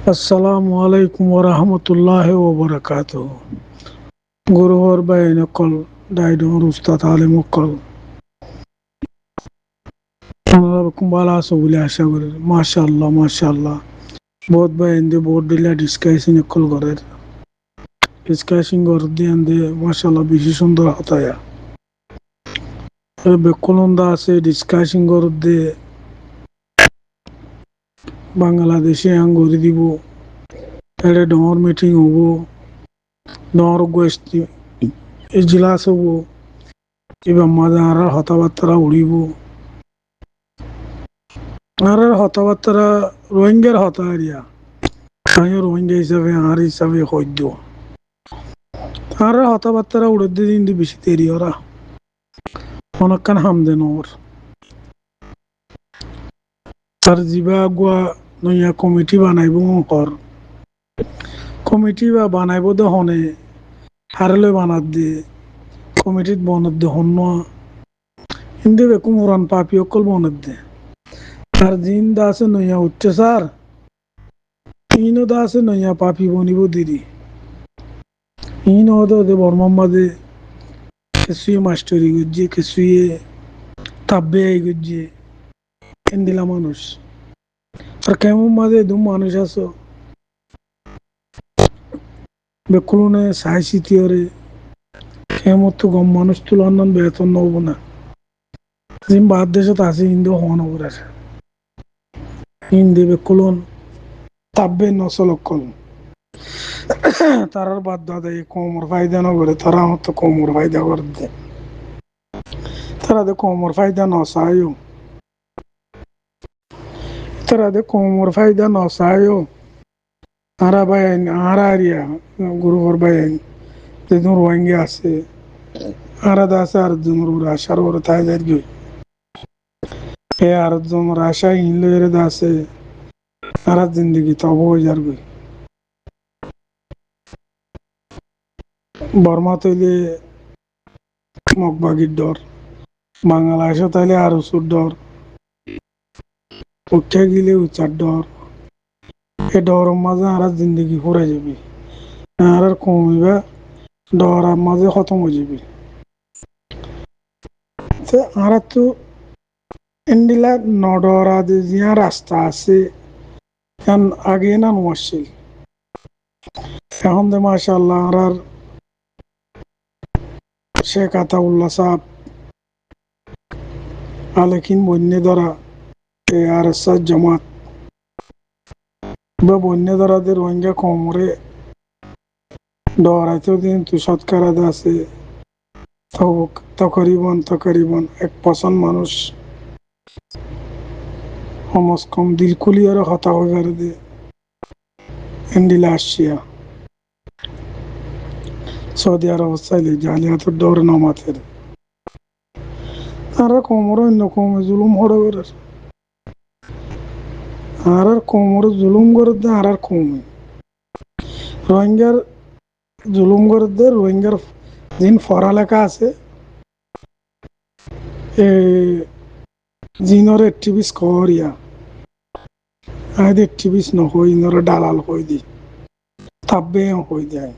Assalamu alaikum wa rahmatullahi wa barakatuh. Guruhor Bainakol, Daidon Rusta Talimokol. Kumbala Sovuli Ashagur, Mashallah, Mashallah. Both by in the board dilla discussing a call gorer. Discussing or the and the Mashallah Bishundra Hataya. Bekolonda say discussing or the Bangladeshi Angoridibo. At a door meeting over Northwest Ijlas over. Iba Madara Hatavatara Uribu. আরে হতাবার্তারা রোহিঙ্গার হতাহারিয়া আমি রোহিঙ্গা হিসাবে আর হিসাবে হইদ আর হতাবার্তারা উড়ে দিন দি বেশি দেরি ওরা অনেকক্ষণ হামদেন ওর তার জিবা গুয়া নইয়া কমিটি বানাইব কর কমিটি বা বানাইব দে হনে হারলে বানাত দে কমিটিত বনত দে হন হিন্দি বেকুম উড়ান পাপি অকল বনত দে আর জিন দা আছে নইয়া উঠছে স্যার ইনো দা আছে নইয়া পাপি বনিব দিদি ইন হতো দে বর্মাম্মাদে কেসুয়ে মাস্টারি গুজ্জে কেসুয়ে তাব্বে আই গুজ্জে এন্দিলা মানুষ আর কেমন মাঝে দুম মানুষ আছো বেকুলনে সাইসি তিয়রে কেমন তো গম মানুষ তুলনান বেতন নব না জিম বাদ দেশত আছে ইন্দো হন ওর হিন্দি বেকুলন তাব্বে নসলকল তারার বাদ দাদা কোমর ফায়দা না করে তারা হতো কোমর ফায়দা করে দে তারা দে কোমর ফায়দা নসায়ও তারা দে কোমর ফায়দা নসায়ও আরা বাইন আরা আরিয়া গুরুবর বাইন যেদিন রোহিঙ্গা আছে আরা দাসে আর জন রাশার ওর তাই যাই এ আর জন রাশা ইনলের দাসে আরা জিন্দগি তব হয়ে যার গই বর্মা তৈলে মগবাগির ডর বাংলাদেশে তাইলে আর উঁচুর ডর উঠে গেলে উচার ডর এ ডরের মাঝে আর জিন্দগি ফুরে যাবি আর কমিবা ডরার মাঝে খতম হয়ে যাবি আর তো এন্ডিলা নডরা যে জিয়া রাস্তা আছে এখন আগে না নছিল এখন দে মাশাআল্লাহ আর শেখ আতাউল্লাহ সাহেব আলেকিন বন্যে ধরা আর জামাত বা বন্যে ধরাদের রোহিঙ্গা কোমরে ডরাইতেও দিন তো সৎকার আছে তকরিবন 1% মানুষ কমস কম দিল কুলিয়ার হতা হয়ে দে এন্ডিলা আসছিয়া সৌদি আরব চাইলে জালিয়াতের ডর নামাতের আর কোমর অন্য কমে জুলুম হড়ে করে আর কোমর জুলুম করে দে আর কমে রোহিঙ্গার জুলুম করে দে রোহিঙ্গার দিন পড়ালেখা আছে জিনর একটিভিস করিয়া আজ একটিভিস নহই ইনর দালাল হই দি তাব্বে হই যায়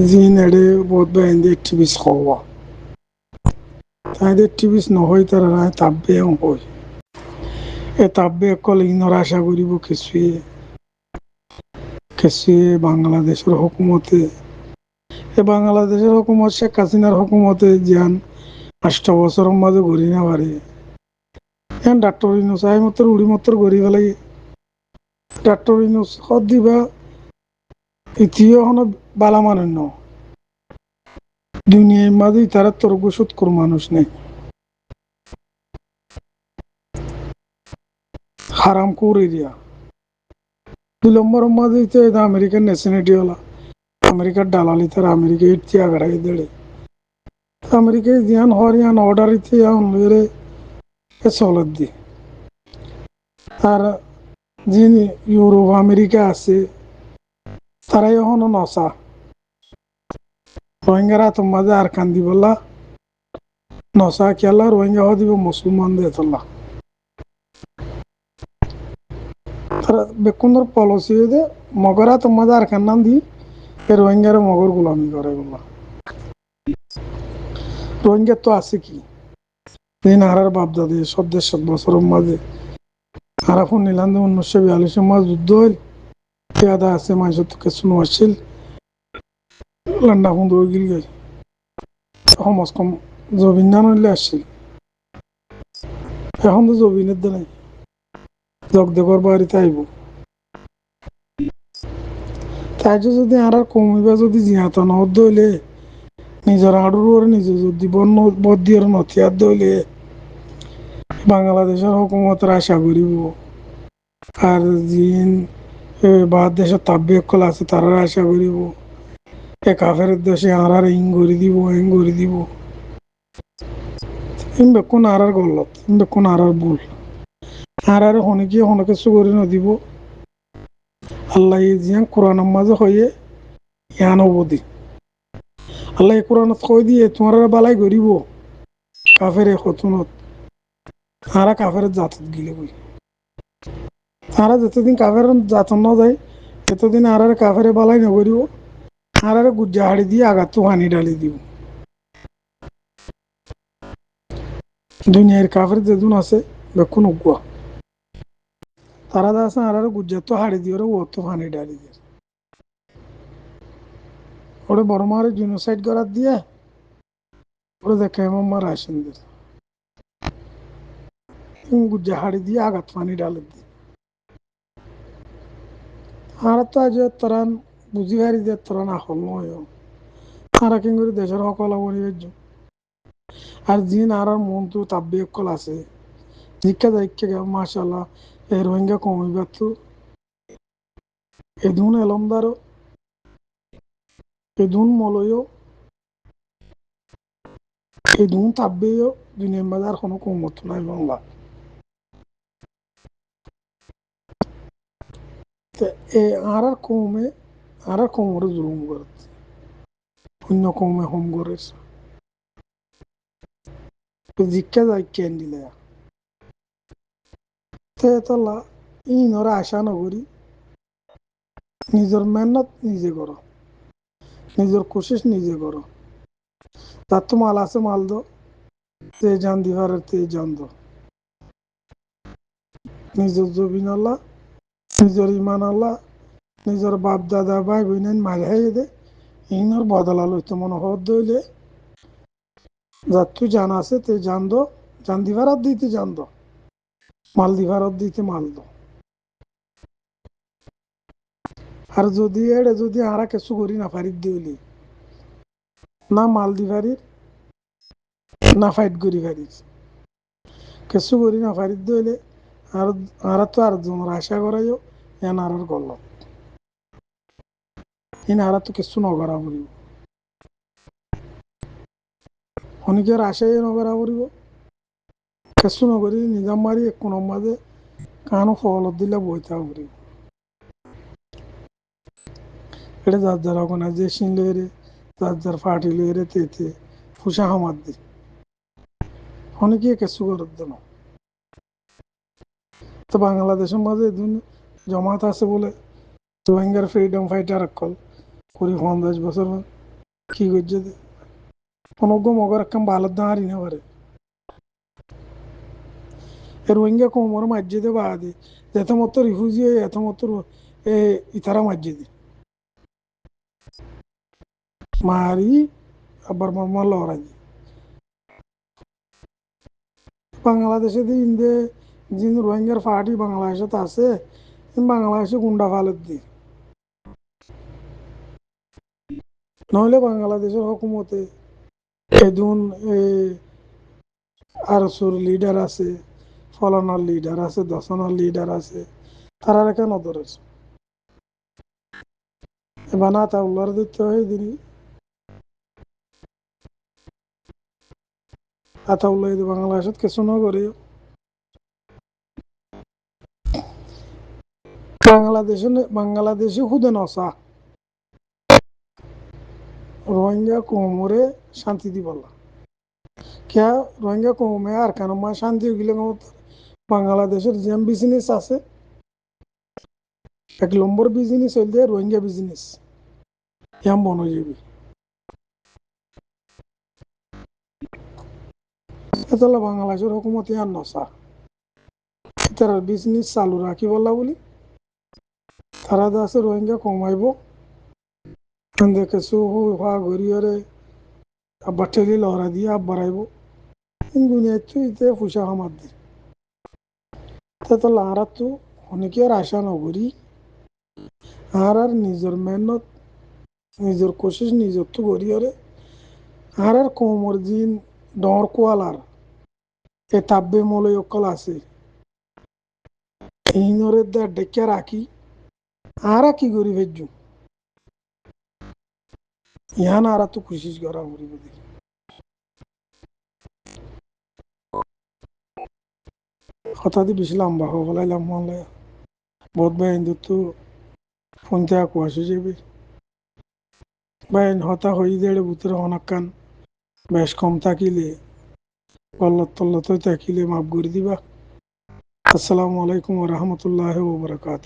জিন এডে বহুত বাইন্দে একটিভিস হওয়া তাই একটিভিস নহই তারা নাই তাব্বে হই এ তাব্বে অকল ইনর আশা করিব কিছুয়ে বাংলাদেশের হুকুমতে এ বাংলাদেশের হুকুমত শেখ হাসিনার হুকুমতে জিয়ান 8 বছরের মাঝে ঘুরি না পারে এখন ডাক্তার ইনুস আই মতো উড়ি মতো ঘুরি ফেলাই ডাক্তার ইনুস সদ দিবা ইতিও হন বালা মানুষ ন দুনিয়ার মাঝে তারা তোর গোসত কর মানুষ নেই হারাম করে দিয়া 2 নম্বরের মাঝে আমেরিকান ন্যাশনালিটি হলা আমেরিকার দালালি তারা আমেরিকা ইচ্ছা আগাড়াই দেড়ে আমেরিকায় জিয়ান হরিয়ান অর্ডার ইচ্ছে অনলেরে চলত দি আর যিনি ইউরোপ আমেরিকা আছে তারাই এখনো নসা রোহিঙ্গারা তো মাঝে আর কান্দি বললা নসা খেলা রোহিঙ্গা দিব মুসলমান দিয়ে তোলা বেকুন্দর পলিসি হয়ে মগরা তোমাদের আর নাম দি রোহিঙ্গার মগর গোলামি করে বললা রোহিঙ্গার তো আছে কি দিন হারার বাপদাদি ৭০ বছরের মাঝে হারা ফোন নিলাম ১৯৪২ মাস যুদ্ধ হইল পেয়াদা আছে মানুষের তো কিছু আসছিল লান্ডা ফোন দৌড় গিল গে সমাজ কম জবিন না নইলে আসছিল এখন তো জবিনের দে নাই জগদেবর বাড়িতে আইব তাই যদি আর কমিবা যদি জিহাত নহত দইলে নিজের আড়ুর নিজে যদি বদিয়র নথিয়ার দইলে বাংলাদেশের হুকুমতের আশা করিব আর জিন বাদ দেশের তাব্বিয়কল আছে তারা আশা করিব এ কাফের দেশে আর ইং করে দিব এং করে দিব ইন বেকুন আর গলত ইন বেকুন আর ভুল আর হনকি হনকে সুগরি নদিব আল্লাহ জিয়ান কোরআন মাঝে হয়ে ইয়ান অবধি আল্লাহ কোরআন কই দিয়ে তোমার বালাই করিব কাফের হতুনত আর কাফের জাতত গিলে বই আর যতদিন কাফের জাতন ন যায় এতদিন আর কাফের বালাই নকরিব আর গুজ্জা হাড়ি দিয়ে আঘাত পানি ডালি দিব দুনিয়ার কাফের যেদিন আছে বেকুন উগুয়া তারা আছে আর গুজ্জা তো হাড়ি দিয়ে ও তো পানি ডালি দিয়ে ওরে বড়মারে জিনোসাইড করার দিয়ে ওরে দেখে আমার আসেনদের গুজ্জা হাড়ি দিয়ে আঘাত পানি ডালি দিয়ে আর তো আজ তরান বুঝি হারি দিয়ে তরান আহল নয় তারা কি করে দেশের সকল অবনিবেশ আর জিন আর মন তো তাব্বিয়কল আছে শিক্ষা দায়িত্ব মাশাল্লাহ এই রোহিঙ্গা কমিবার তো এদুন এলমদারও এদুন মলয়ও এদুন তাব্বেও দুনিয়ার বাজার কোনো কমত নাই বাংলা এ আর কমে আর কমরে জুলুম করে অন্য কমে হোম করেছে শিক্ষা দায়িত্ব দিলে তেতলা ইনরা আশা নকরি নিজের মেহনত নিজে করো নিজের কোশিশ নিজে করো তার তো মাল আছে মাল দো তে জান দিবার তে জান দো নিজের জবিন আল্লাহ নিজের ইমান আল্লাহ নিজের বাপ দাদা ভাই বোন মাল হাই দে ইনর বদলা লইতে মনে হত দইলে যার তুই জান আছে তে জান দো জান দিবার দিতে জান দো মাল দিবার দিতে মাল দো আর যদি এড়ে যদি আরা কিছু করি না পারি দিলি না মাল দিবারির না ফাইট করি পারিস কিছু করি না পারি দিলে আর আর তো আর জনের আশা করাইও এন আর গল ইন আর তো কিছু নগরা পড়িব অনেকের আশাই নগরা পড়িব কিছু নগরি নিজাম মারি এক কোন মাঝে কানো ফলত দিলে বইতা পড়িব এটা যার যার ওখানে যে সিন লইরে যার যার ফাটি লইরে তেতে ফুসা হামার দি অনেকে কিছু করার দেন তো বাংলাদেশের মাঝে জমাত আছে বলে রোহিঙ্গার ফ্রিডম ফাইটার কল ২০-৫০ বছর কি করছে অনজ্ঞ মগর একখান বালত দাঁড়ি না পারে রোহিঙ্গা কোমর মার্জিদে বাদে যেত মতো রিফিউজি এত মতো ইতারা মার্জিদে মারি আবার মারমার লড়াই বাংলাদেশে ইন্দে যিনি রোহিঙ্গার পার্টি বাংলাদেশে আছে বাংলাদেশে গুন্ডা ফালত দি নহলে বাংলাদেশের হকুমতে এদুন আরসুর লিডার আছে ফলানার লিডার আছে দশনার লিডার আছে তারা কেন ধরেছে এবার না তা উল্লার দিতে হয় দিনই আতাউল্লাহ বাংলাদেশত কিছু নকরে বাংলাদেশে খুদে নসা রোহিঙ্গা কোমরে শান্তি দিবলা কে রোহিঙ্গা কমে আর কেন শান্তি গেলে বাংলাদেশের যে বিজনেস আছে এক নম্বর বিজনেস হইলে রোহিঙ্গা বিজনেস ইয়াম বন হয়ে যাবে এতলা বাংলাদেশের হুকুমত ইয়ার নসা তারা বিজনেস চালু রাখি বললা বলি তারা আছে রোহিঙ্গা কমাইব দেখেছো হওয়া ঘুরিয়ে আব্বা ঠেলি লহরা দিয়ে আব বাড়াইব দুনিয়াতে ইতে পয়সা কামাত দি তাহলে আর তো অনেকে আর আশা নকরি আর নিজের মেহনত নিজের কোশিশ নিজের তো করিয়রে আর কোমর দিন ডর কোয়ালার এ তাব্বে মলয় অকল আছে ইনরে ডেকে রাখি আর কি করি ভেজু ইহান আর তো কোশিশ করা করিব কথা দি বেশি লম্বা হয়ে গেলাম মনে বহুত ভাই তো ফোন থেকে কুয়াশে যাবে ভাই হতা হয়ে দেড়ে ভিতরে অনেকক্ষণ বেশ কম থাকিলে গল্লত তল্লত থাকিলে মাফ করে দিবা আসসালামু আলাইকুম রহমতুল্লাহ ওবরাকাত